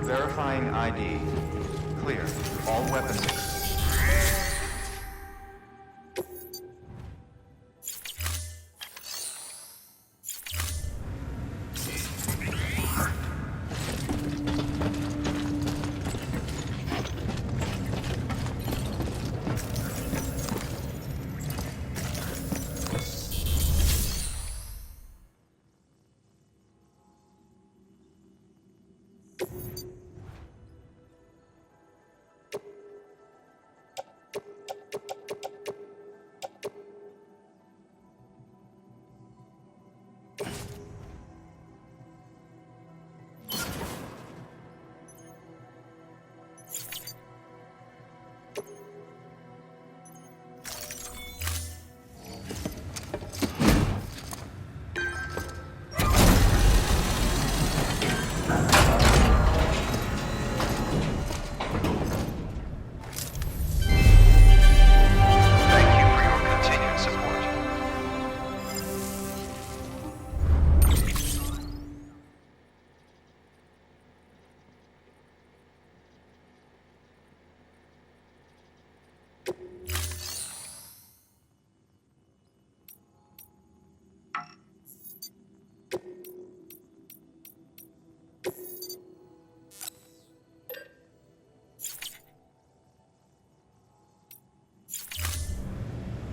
Verifying ID. Clear. All weapons.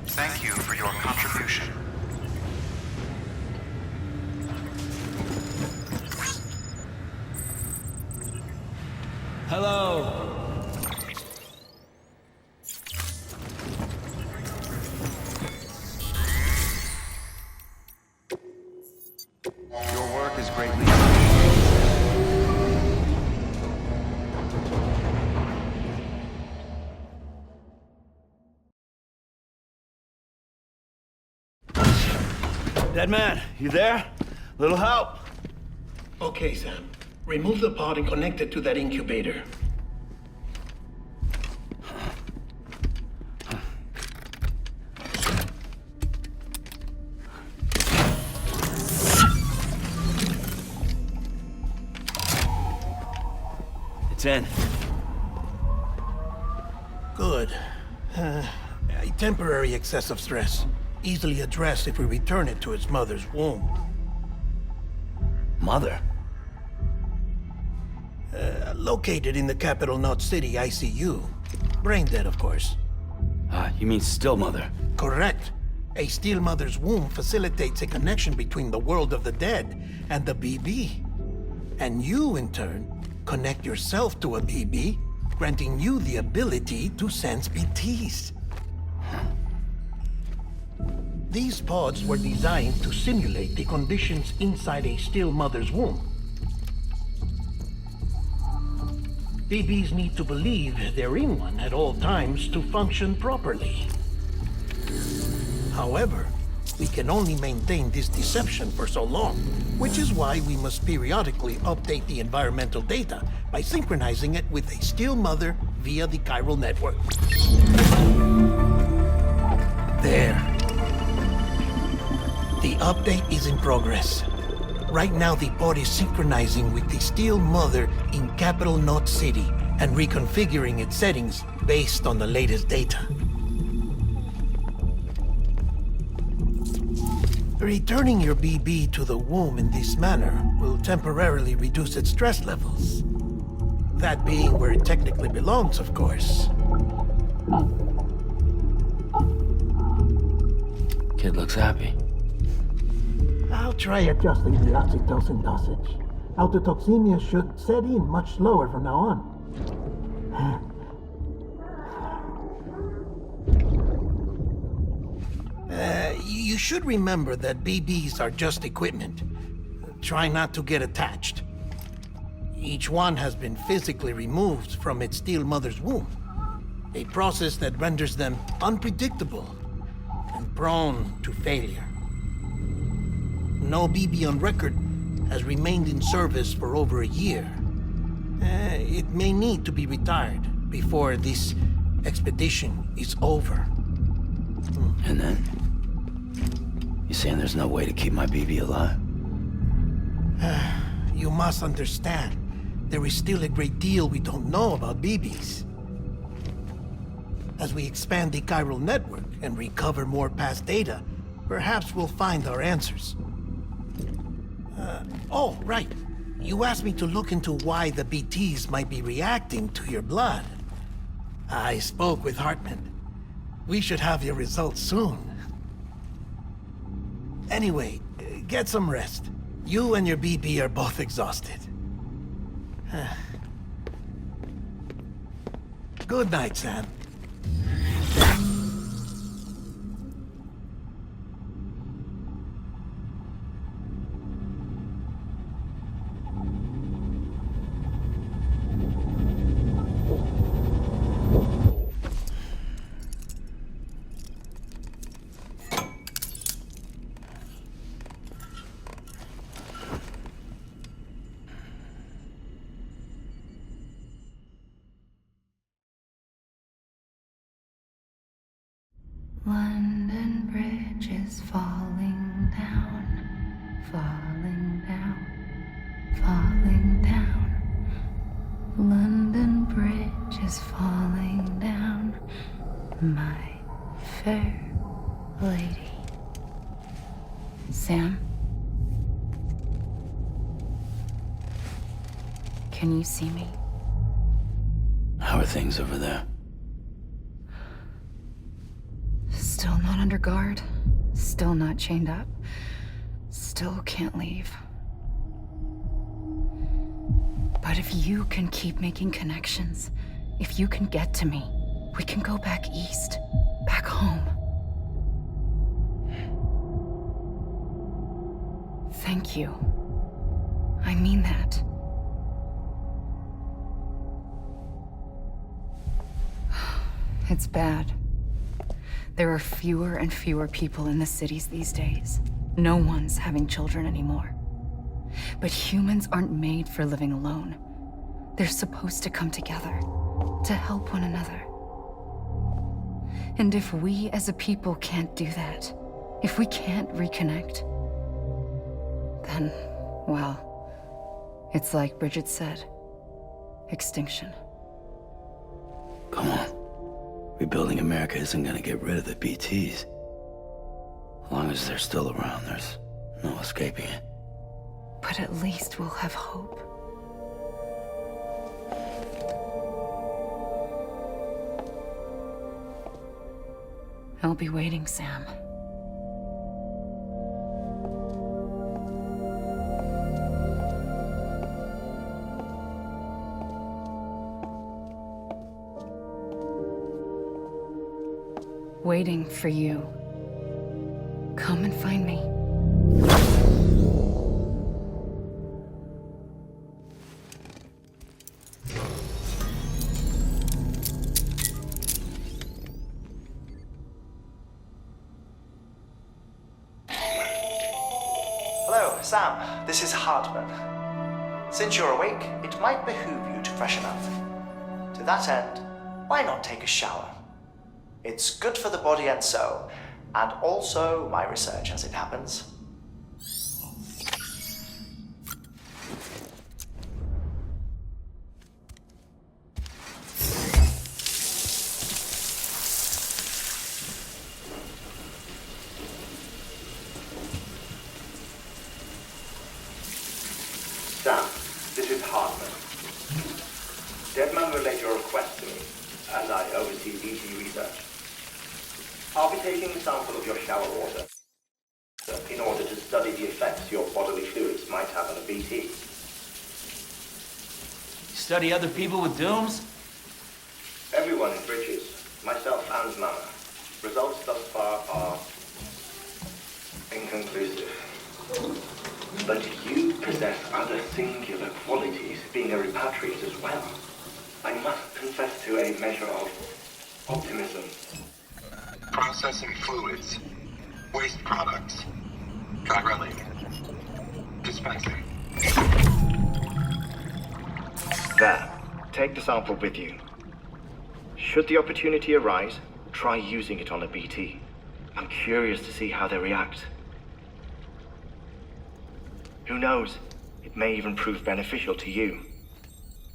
Thank you for your contribution. Hello. Your work is greatly appreciated. Dead man, you there? Little help? Okay, Sam. Remove the pod and connect it to that incubator. It's in. Good. A temporary excess of stress. Easily addressed if we return it to its mother's womb. Mother? Located in the capital Knot City ICU. Brain dead, of course. You mean still mother? Correct. A still mother's womb facilitates a connection between the world of the dead and the BB. And you, in turn, connect yourself to a BB, granting you the ability to sense BTs. These pods were designed to simulate the conditions inside a still mother's womb. BBs need to believe they're in one at all times to function properly. However, we can only maintain this deception for so long, which is why we must periodically update the environmental data by synchronizing it with a still mother via the chiral network. There. The update is in progress. Right now, the pod is synchronizing with the still mother in capital Knot City and reconfiguring its settings based on the latest data. Returning your BB to the womb in this manner will temporarily reduce its stress levels. That being where it technically belongs, of course. Kid looks happy. I'll try adjusting the oxytocin dosage. Autotoxemia should set in much slower from now on. You should remember that BBs are just equipment. Try not to get attached. Each one has been physically removed from its still mother's womb. A process that renders them unpredictable and prone to failure. No BB on record has remained in service for over a year. It may need to be retired before this expedition is over. And then? You saying there's no way to keep my BB alive? You must understand. there is still a great deal we don't know about BBs. As we expand the chiral network and recover more past data, perhaps we'll find our answers. Oh, right. You asked me to look into why the BTs might be reacting to your blood. I spoke with Hartman. We should have your results soon. Anyway, get some rest. You and your BB are both exhausted. Good night, Sam. London Bridge is falling down, falling down, falling down. London Bridge is falling down, my fair lady. Sam? Can you see me? How are things over there? Still not under guard, still not chained up, still can't leave. But if you can keep making connections, if you can get to me, we can go back east, back home. Thank you. I mean that. It's bad. There are fewer and fewer people in the cities these days. No one's having children anymore. But humans aren't made for living alone. They're supposed to come together, to help one another. And if we as a people can't do that, if we can't reconnect, then, well, it's like Bridget said, extinction. Come on. Rebuilding America isn't gonna get rid of the BTs. As long as they're still around, there's no escaping it. But at least we'll have hope. I'll be waiting, Sam. Waiting for you. Come and find me. Hello, Sam. This is Hartman. Since you're awake, it might behoove you to freshen up. To that end, why not take a shower? It's good for the body and soul, and also my research as it happens. Sam, this is Hartman. Deadman relayed your request to me, as I oversee BT research. I'll be taking a sample of your shower water in order to study the effects your bodily fluids might have on a BT. Study other people with dooms? Everyone in Bridges, myself and Mama. Results thus far are inconclusive. But you possess other singular qualities, being a repatriate as well. I must confess to a measure of optimism. Processing fluids, waste products, drilling, dispensing. There, take the sample with you. Should the opportunity arise, try using it on a BT. I'm curious to see how they react. Who knows? It may even prove beneficial to you.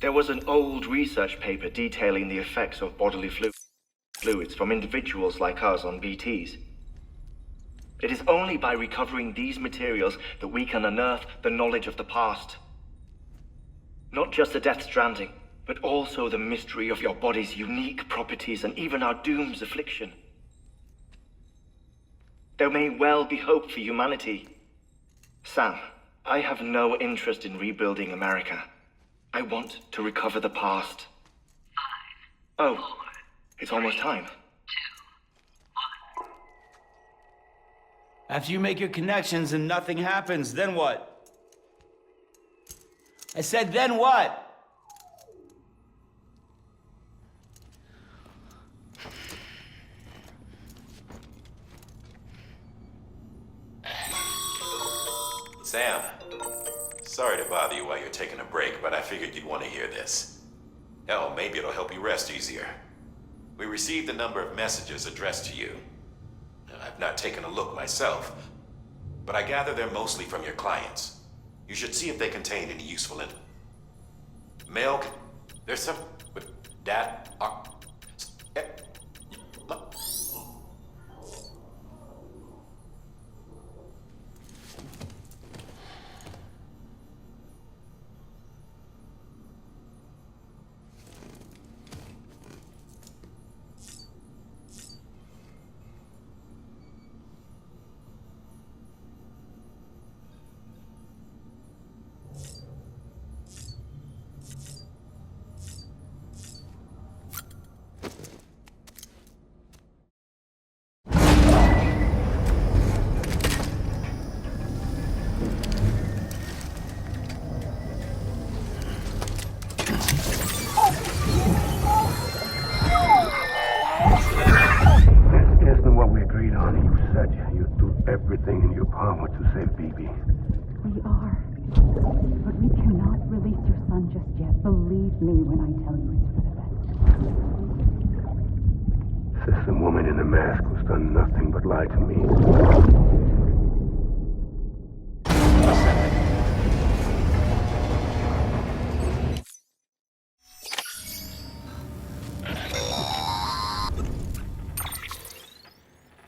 There was an old research paper detailing the effects of bodily fluids from individuals like us on BTs. It is only by recovering these materials that we can unearth the knowledge of the past. Not just the Death Stranding, but also the mystery of your body's unique properties and even our doom's affliction. There may well be hope for humanity. Sam, I have no interest in rebuilding America. I want to recover the past. 5, 4, oh, it's almost time. 2, 1. After you make your connections and nothing happens, then what? I said, then what? Sam, sorry to bother you while you're taking a break, but I figured you'd want to hear this. Hell, maybe it'll help you rest easier. We received a number of messages addressed to you. I've not taken a look myself, but I gather they're mostly from your clients. You should see if they contain any useful info. Mail, there's some with that. Everything in your power to save BB. We are. But we cannot release your son just yet. Believe me when I tell you it's for the best. System woman in the mask who's done nothing but lie to me.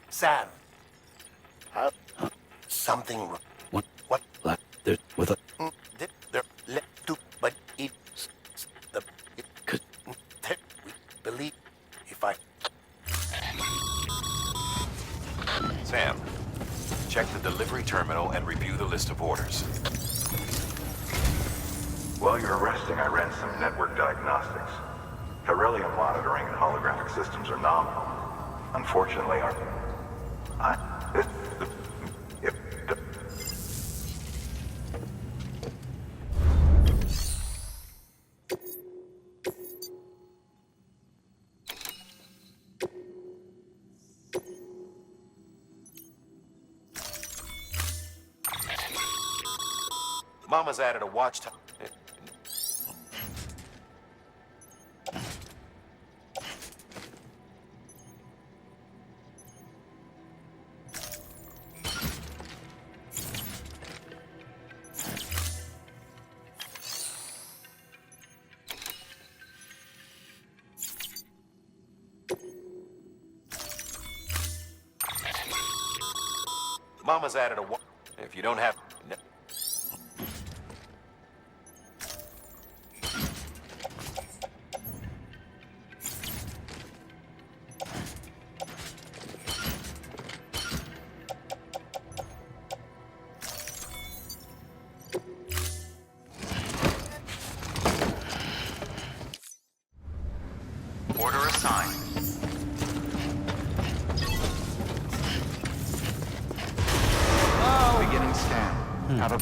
Sam. Something wrong. What? There's with a... But it's the... Believe if I... Sam, check the delivery terminal and review the list of orders. While you're resting, I ran some network diagnostics. Beryllium monitoring and holographic systems are nominal. Unfortunately, Mama's added a watch time. Mama's added a watch. If you don't have... Order assigned. Beginning scan. Have a...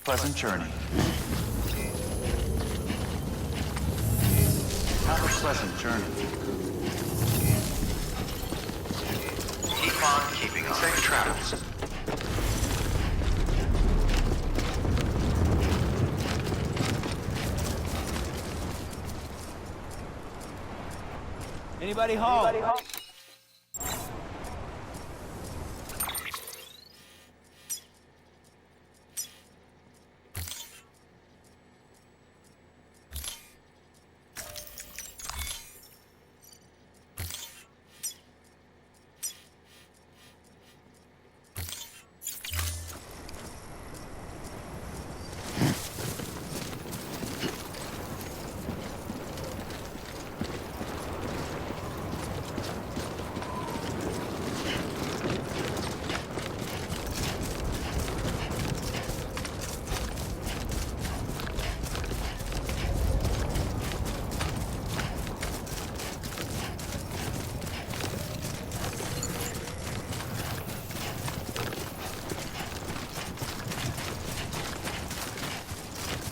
Pleasant journey. Have a pleasant journey. Keep on keeping on. Safe travels. Anybody home?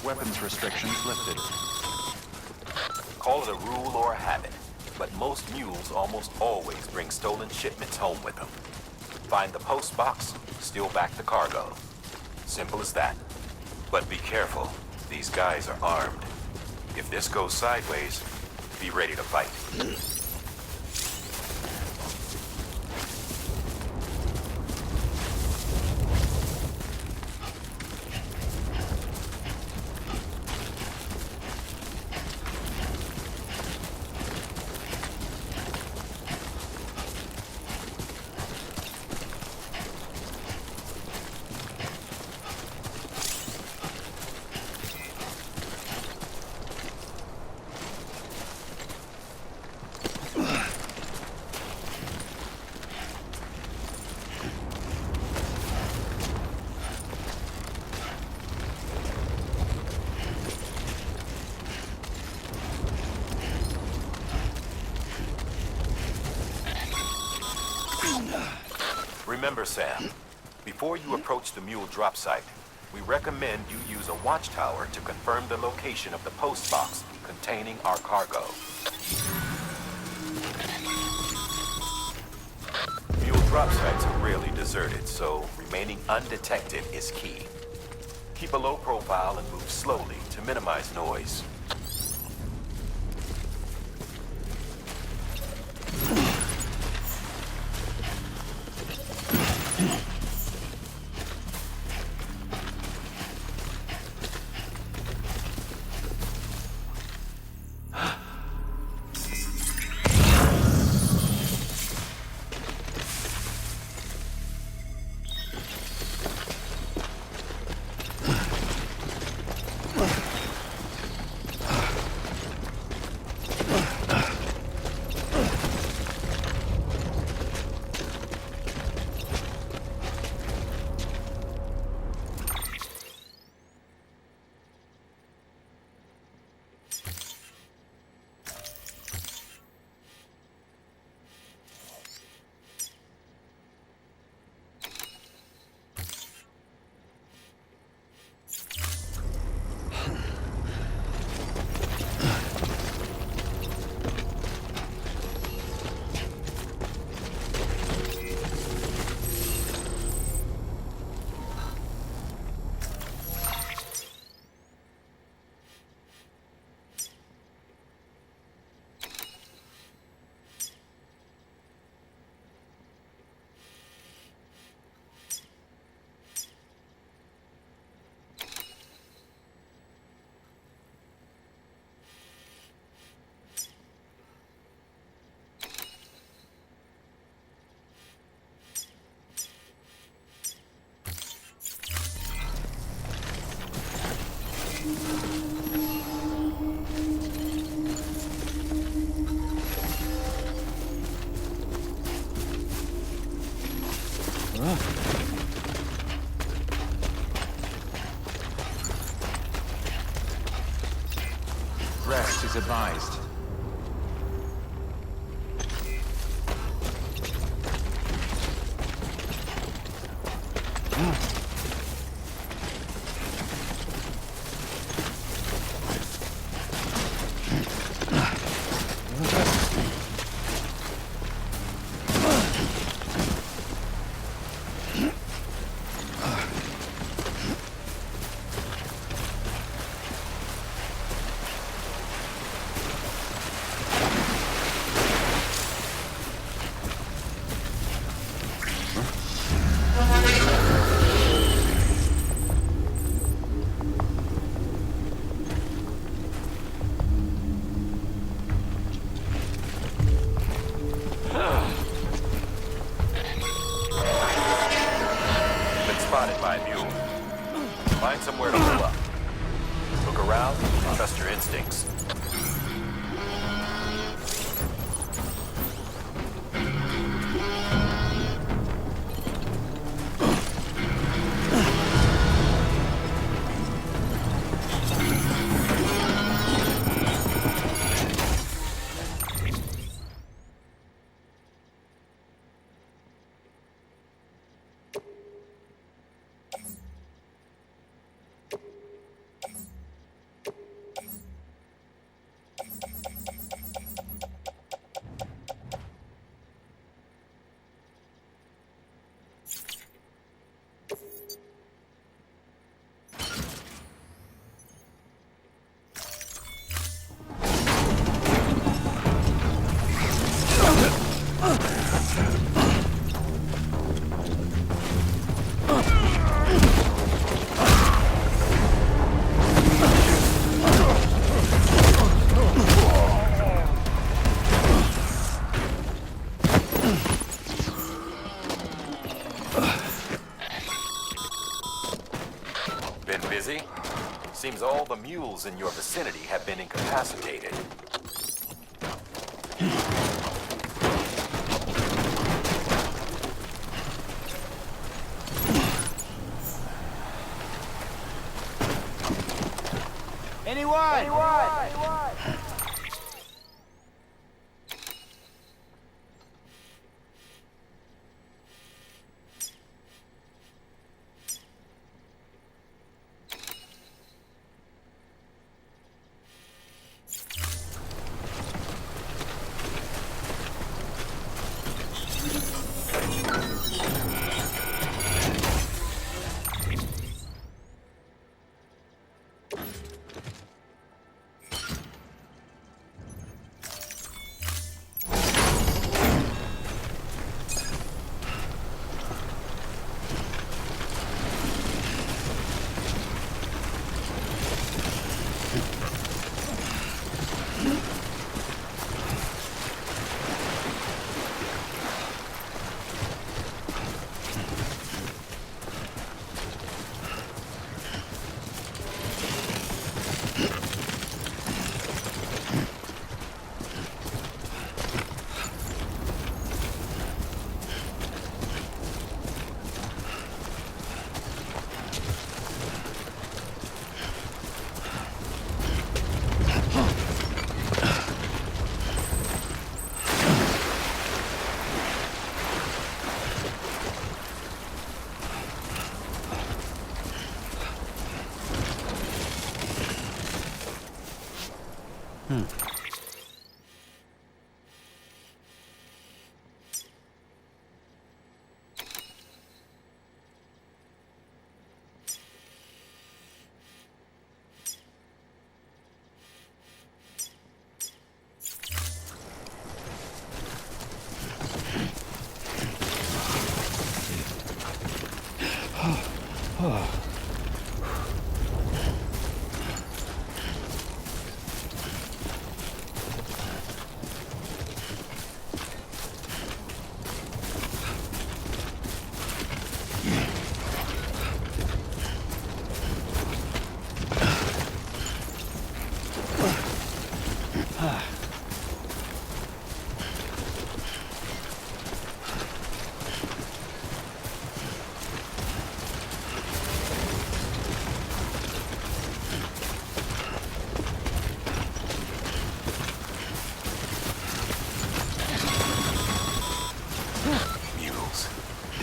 Weapons restrictions lifted. Call it a rule or a habit, but most mules almost always bring stolen shipments home with them. Find the post box, steal back the cargo. Simple as that. But be careful. These guys are armed. If this goes sideways, be ready to fight. Remember, Sam, before you approach the mule drop site, we recommend you use a watchtower to confirm the location of the post box containing our cargo. Mule drop sites are rarely deserted, so remaining undetected is key. Keep a low profile and move slowly to minimize noise. Rest is advised. somewhere to pull up. Look around and trust your instincts. Seems all the mules in your vicinity have been incapacitated. Anyone?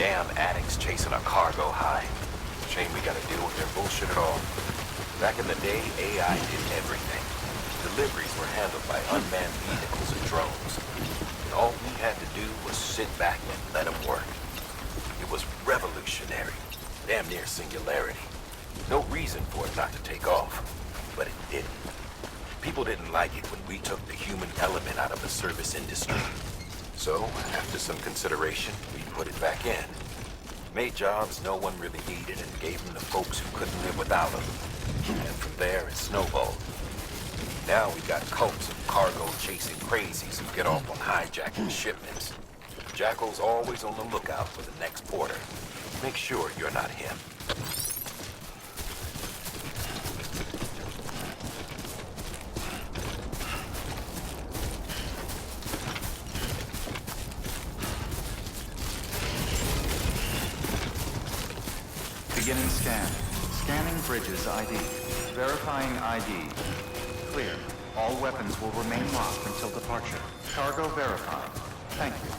Damn addicts chasing a cargo high. Shame we gotta deal with their bullshit at all. Back in the day, AI did everything. Deliveries were handled by unmanned vehicles and drones. And all we had to do was sit back and let them work. It was revolutionary. Damn near singularity. No reason for it not to take off. But it didn't. People didn't like it when we took the human element out of the service industry. So, after some consideration, we put it back in. Made jobs no one really needed and gave them to folks who couldn't live without them. And from there, it snowballed. Now we got cults of cargo-chasing crazies who get off on hijacking shipments. Jackal's always on the lookout for the next porter. Make sure you're not him. Beginning scan. Scanning bridges ID. Verifying ID. Clear. All weapons will remain locked until departure. Cargo verified. Thank you.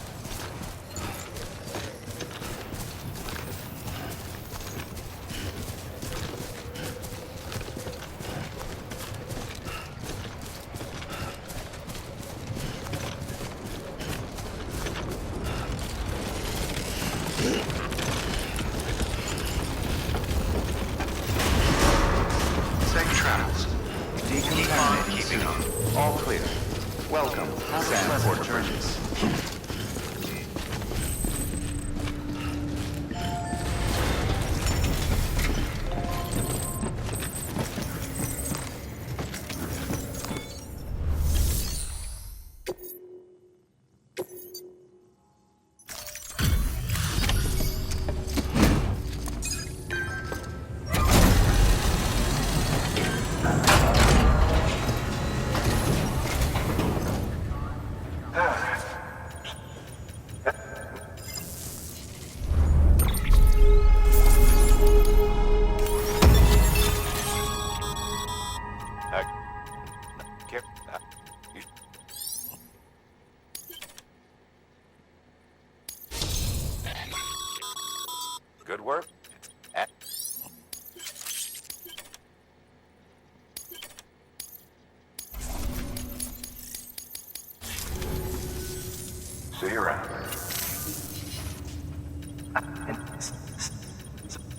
Safe travels. Decontaminating suit. All clear. Welcome. Have a pleasant journeys. Good work. See you around.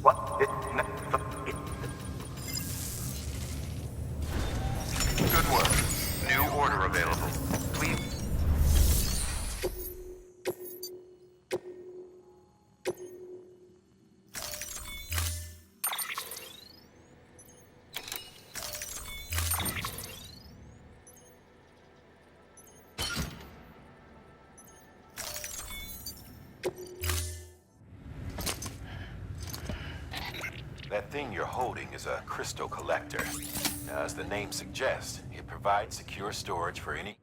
What? Good work. New order available. Please. That thing you're holding is a crystal collector. As the name suggests, it provides secure storage for any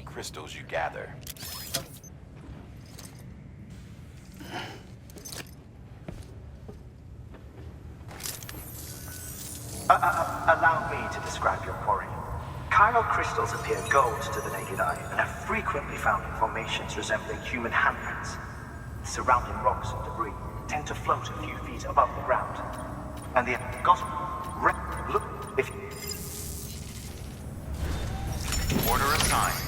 crystals you gather. Allow me to describe your quarry. Chiral crystals appear gold to the naked eye and are frequently found in formations resembling human handprints. Surrounding rocks and debris tend to float a few feet above the ground. And the gospel look if Order assigned.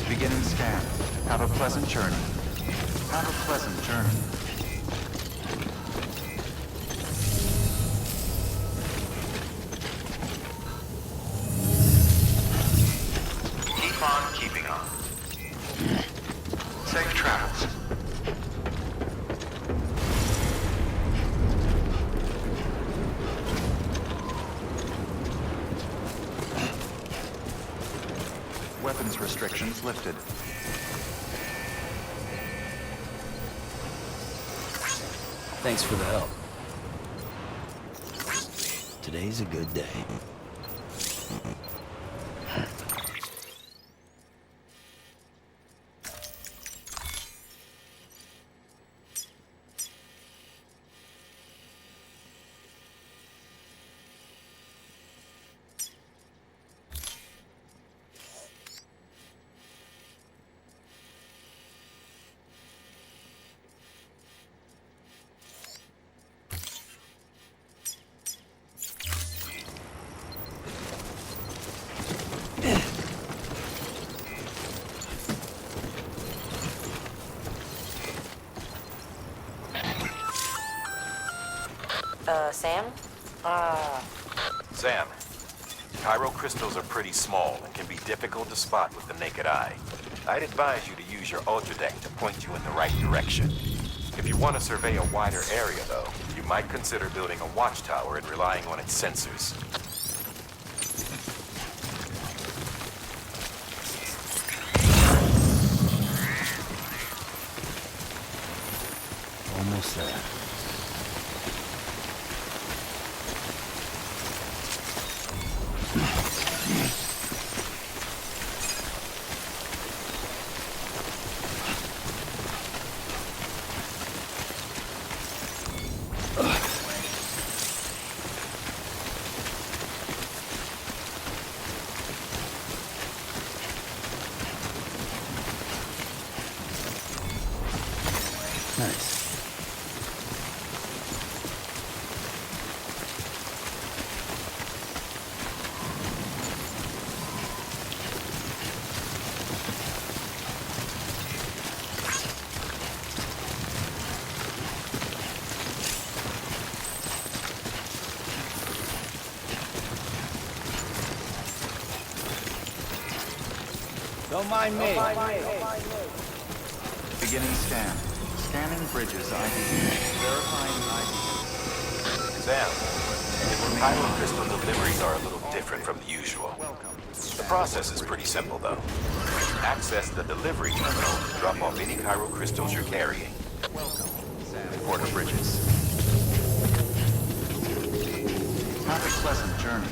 Beginning scan. Have a pleasant journey. Have a pleasant journey. Keep on keeping on. Safe travels. Weapons restrictions lifted. Thanks for the help. Today's a good day. Sam? Sam, chiral crystals are pretty small and can be difficult to spot with the naked eye. I'd advise you to use your ultradeck to point you in the right direction. If you want to survey a wider area, though, you Might consider building a watchtower and relying on its sensors. Almost there. Nice. Don't mind me. Beginning scan. Scanning bridges ID. Verifying ID. Sam, Pyro crystal deliveries are a little different from the usual. The process is pretty simple, though. Access the delivery terminal to drop off any Cairo crystals you're carrying. Order bridges. Have a pleasant journey.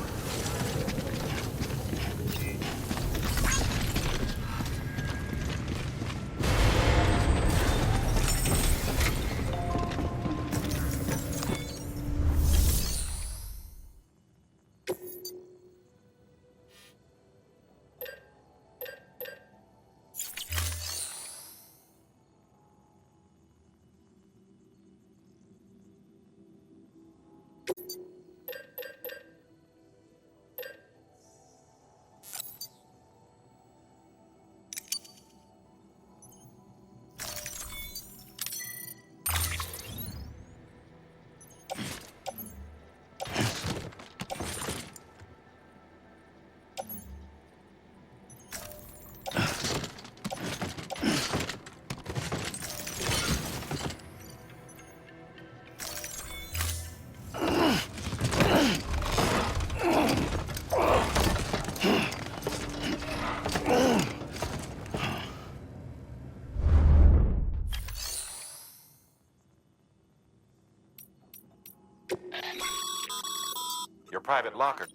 Your private locker.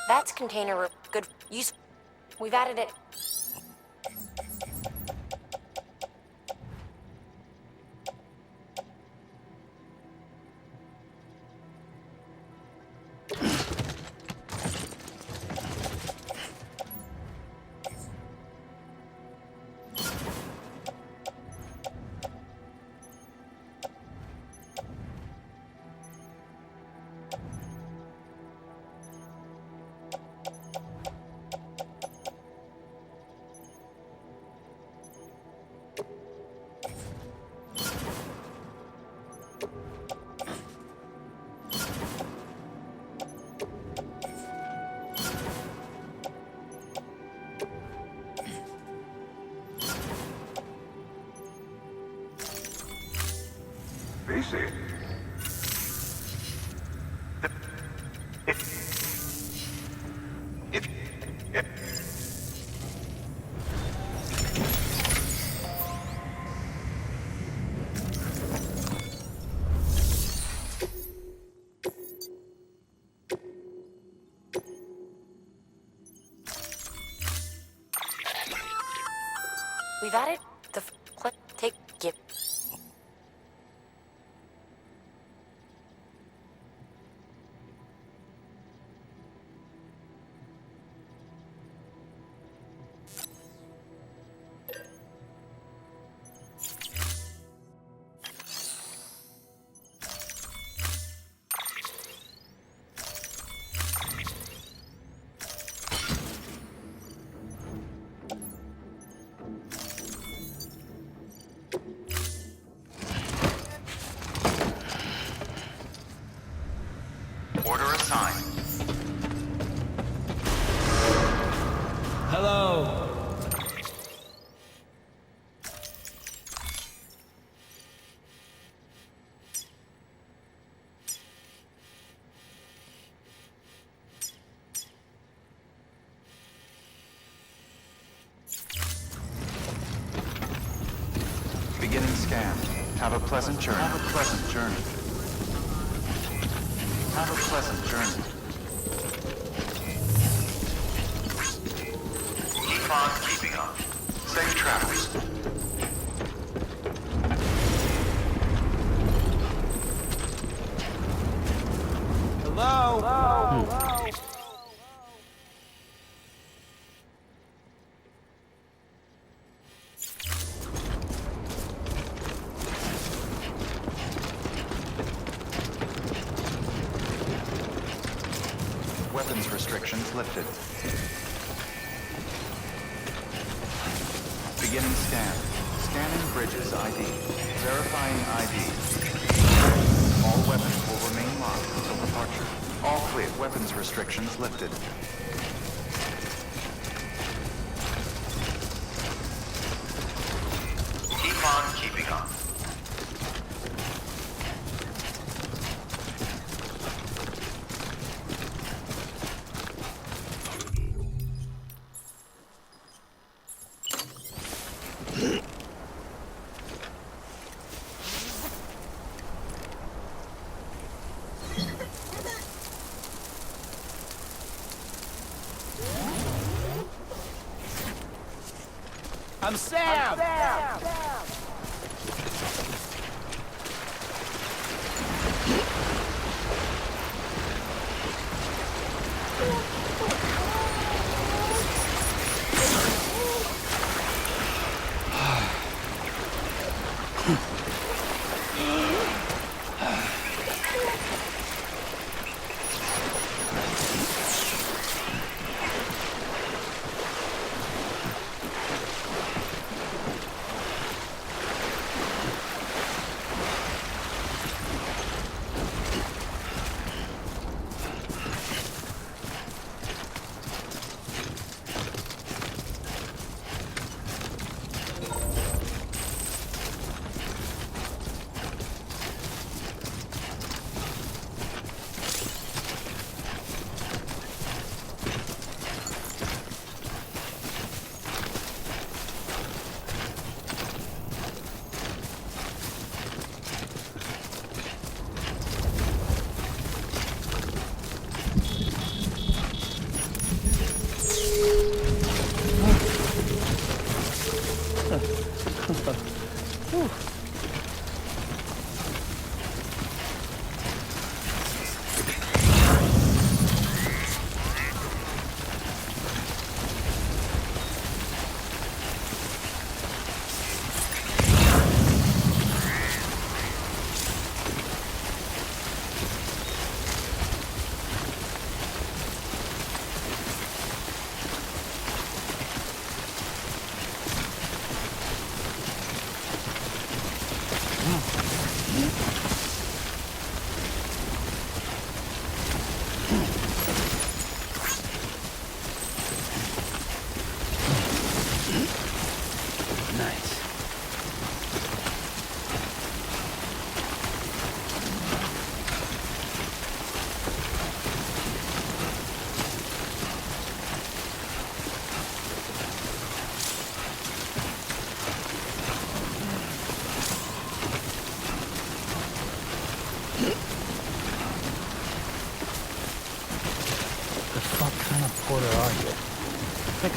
That's container good use. We've added it. VC. We've added the take give. Order assigned. Hello. Beginning scan. Have a pleasant journey. Have a pleasant journey. Have a pleasant journey. Keep on keeping on. Safe travels. Hello. Hello. Weapons restrictions lifted. Beginning scan. Scanning bridges ID. Verifying ID. All weapons will remain locked until departure. All clear. Weapons restrictions lifted. Keep on keeping on. I'm Sam.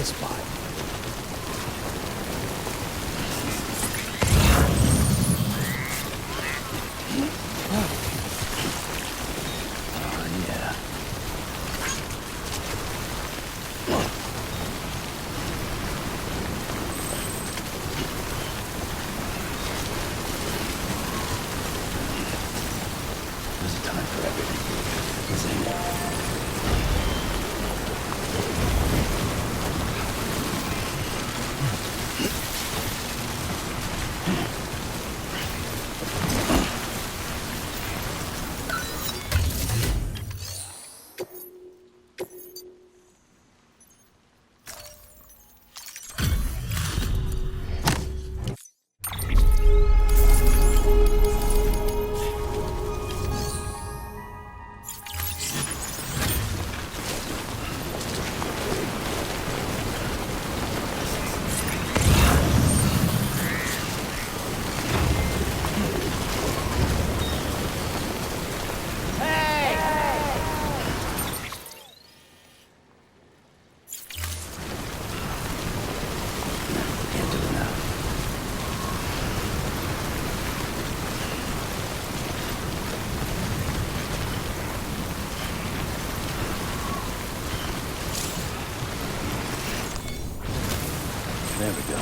PS5. There we go.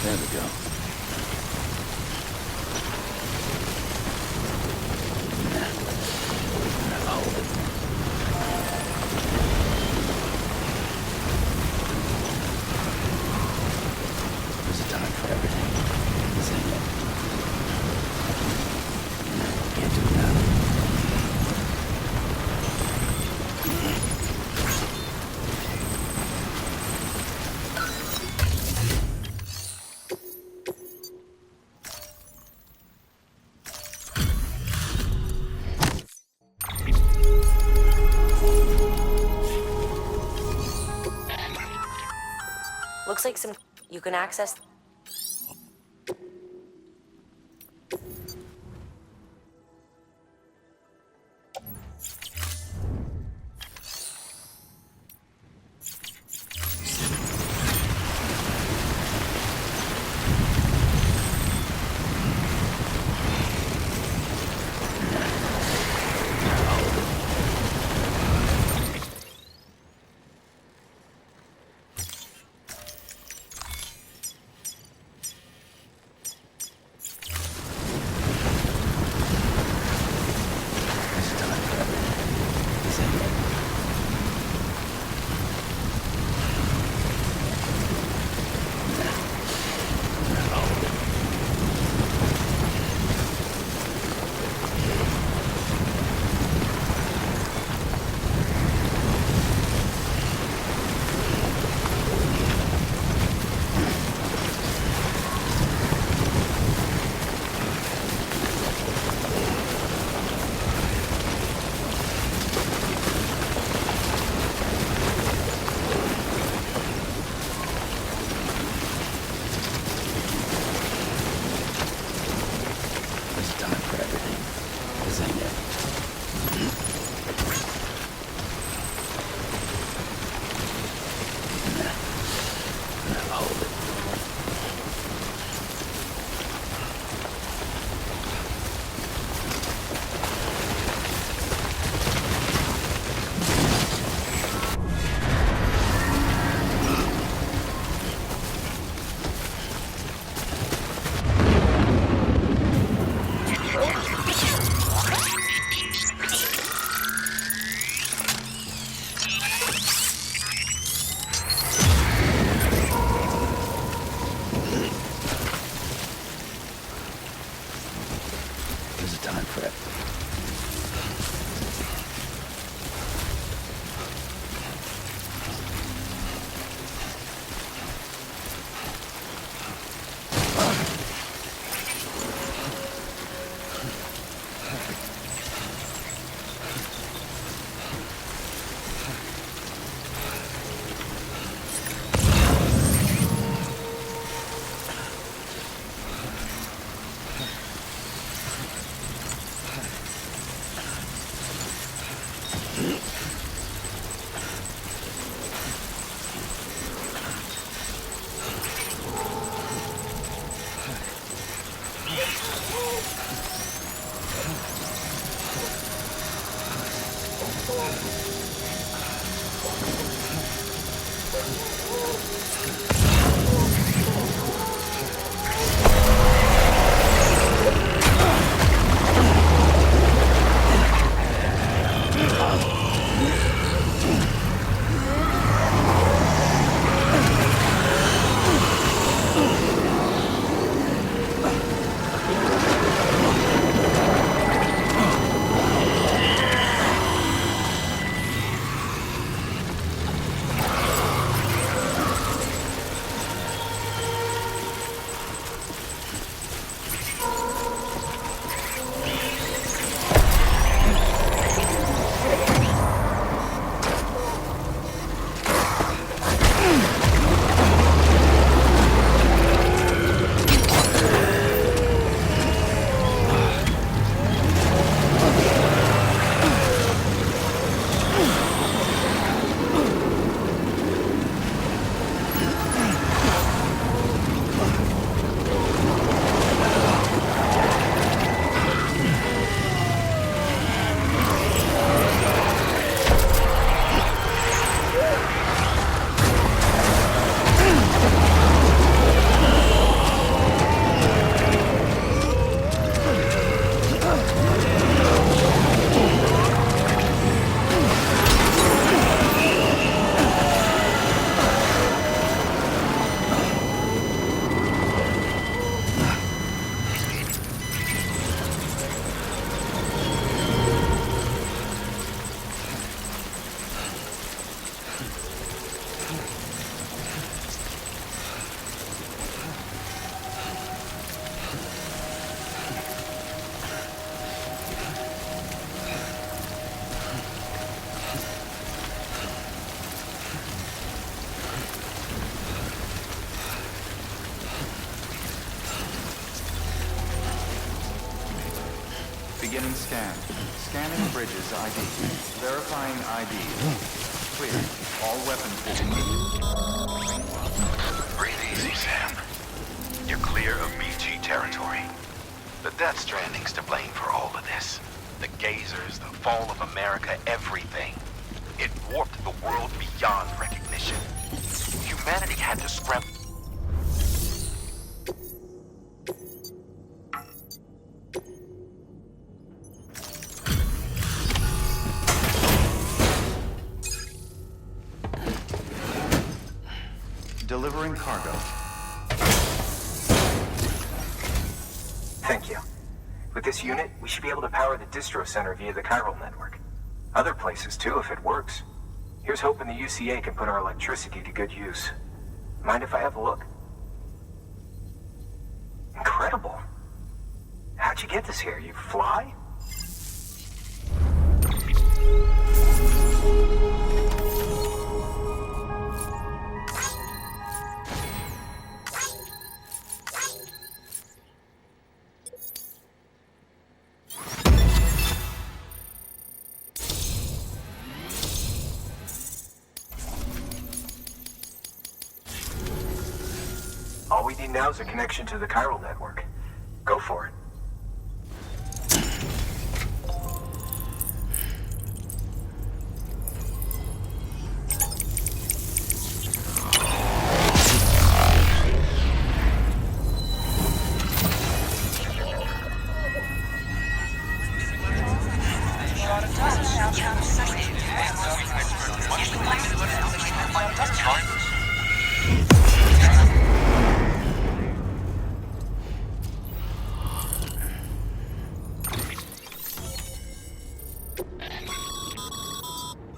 There we go. Hold it. There's a time for everything. This ain't it. Can't do it now. Looks like some you can access. Beginning scan. Scanning bridges ID. Verifying ID. Clear. All weapons will be... Breathe easy, Sam. You're clear of BG territory. The Death Stranding's to blame for all of this. The gazers, the fall of America, everything. It warped the world beyond recognition. Humanity had to scramble. Delivering cargo. Thank you. With this unit, we should be able to power the distro center via the chiral network. Other places too, if it works. Here's hoping the UCA can put our electricity to good use. Mind if I have a look? Incredible. How'd you get this here? You fly? All we need now is a connection to the chiral network. Go for it.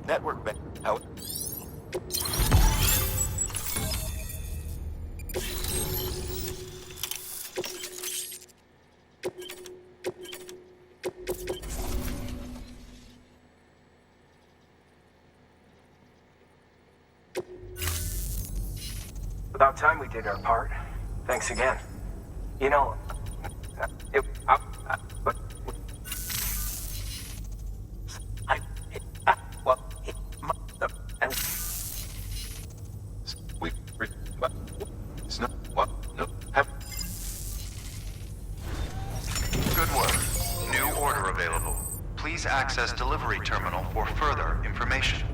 Network out. About time we did our part. Thanks again. You know, Good work. New order available. Please access delivery terminal for further information.